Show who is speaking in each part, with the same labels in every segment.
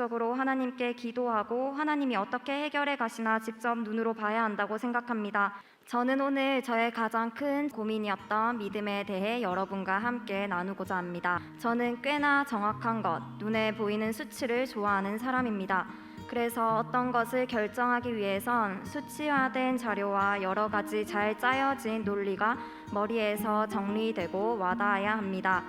Speaker 1: 지속적으로 하나님께 기도하고 하나님이 어떻게 해결해 가시나 직접 눈으로 봐야 한다고 생각합니다. 저는 오늘 저의 가장 큰 고민이었던 믿음에 대해 여러분과 함께 나누고자 합니다. 저는 꽤나 정확한 것, 눈에 보이는 수치를 좋아하는 사람입니다. 그래서 어떤 것을 결정하기 위해선 수치화된 자료와 여러 가지 잘 짜여진 논리가 머리에서 정리되고 와닿아야 합니다.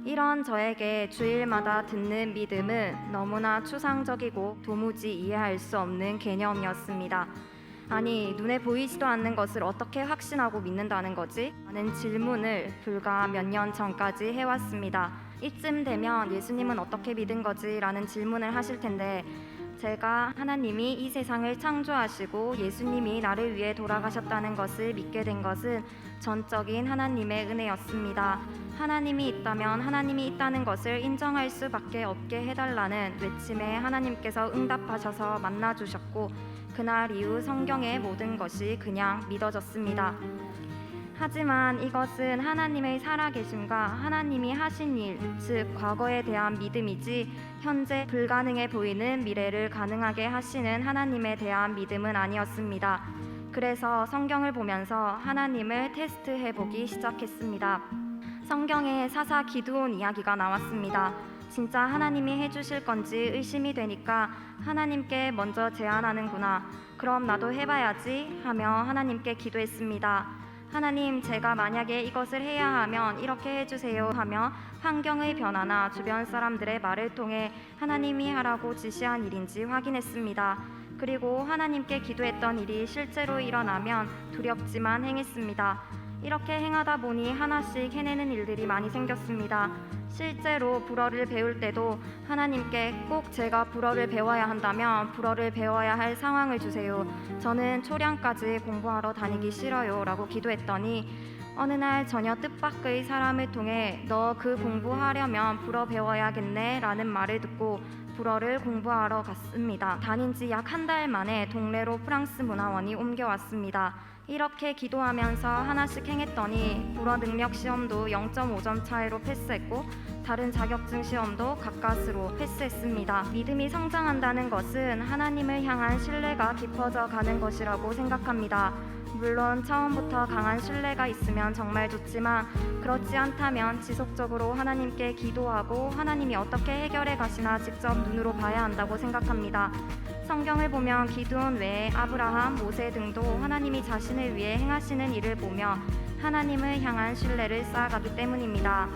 Speaker 1: 이런 저에게 주일마다 듣는 믿음은 너무나 추상적이고 도무지 이해할 수 없는 개념이었습니다. 아니, 눈에 보이지도 않는 것을 어떻게 확신하고 믿는다는 거지? 라는 질문을 불과 몇 년 전까지 해왔습니다. 이쯤 되면 예수님은 어떻게 믿은 거지? 라는 질문을 하실 텐데, 제가 하나님이 이 세상을 창조하시고 예수님이 나를 위해 돌아가셨다는 것을 믿게 된 것은 전적인 하나님의 은혜였습니다. 하나님이 있다면 하나님이 있다는 것을 인정할 수밖에 없게 해달라는 외침에 하나님께서 응답하셔서 만나주셨고, 그날 이후 성경의 모든 것이 그냥 믿어졌습니다. 하지만 이것은 하나님의 살아계심과 하나님이 하신 일, 즉 과거에 대한 믿음이지 현재 불가능해 보이는 미래를 가능하게 하시는 하나님에 대한 믿음은 아니었습니다. 그래서 성경을 보면서 하나님을 테스트해보기 시작했습니다. 성경에 사사 기드온 이야기가 나왔습니다. 진짜 하나님이 해주실 건지 의심이 되니까 하나님께 먼저 제안하는구나. 그럼 나도 해봐야지 하며 하나님께 기도했습니다. 하나님, 제가 만약에 이것을 해야 하면 이렇게 해주세요 하며 환경의 변화나 주변 사람들의 말을 통해 하나님이 하라고 지시한 일인지 확인했습니다. 그리고 하나님께 기도했던 일이 실제로 일어나면 두렵지만 행했습니다. 이렇게 행하다 보니 하나씩 해내는 일들이 많이 생겼습니다. 실제로 불어를 배울 때도 하나님께 꼭 제가 불어를 배워야 한다면 불어를 배워야 할 상황을 주세요. 저는 초량까지 공부하러 다니기 싫어요 라고 기도했더니 어느 날 전혀 뜻밖의 사람을 통해 너 그 공부하려면 불어 배워야겠네 라는 말을 듣고 불어를 공부하러 갔습니다. 다닌 지 약 한 달 만에 동래로 프랑스 문화원이 옮겨왔습니다. 이렇게 기도하면서 하나씩 행했더니 불어 능력 시험도 0.5점 차이로 패스했고 다른 자격증 시험도 가까스로 패스했습니다. 믿음이 성장한다는 것은 하나님을 향한 신뢰가 깊어져 가는 것이라고 생각합니다. 물론 처음부터 강한 신뢰가 있으면 정말 좋지만 그렇지 않다면 지속적으로 하나님께 기도하고 하나님이 어떻게 해결해 가시나 직접 눈으로 봐야 한다고 생각합니다. 성경을 보면 기드온 외에 아브라함, 모세 등도 하나님이 자신을 위해 행하시는 일을 보며 하나님을 향한 신뢰를 쌓아가기 때문입니다.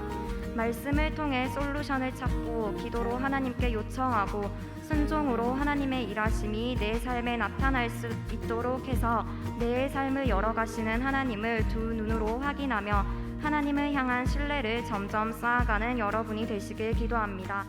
Speaker 1: 말씀을 통해 솔루션을 찾고 기도로 하나님께 요청하고 순종으로 하나님의 일하심이 내 삶에 나타날 수 있도록 해서 내 삶을 열어가시는 하나님을 두 눈으로 확인하며 하나님을 향한 신뢰를 점점 쌓아가는 여러분이 되시길 기도합니다.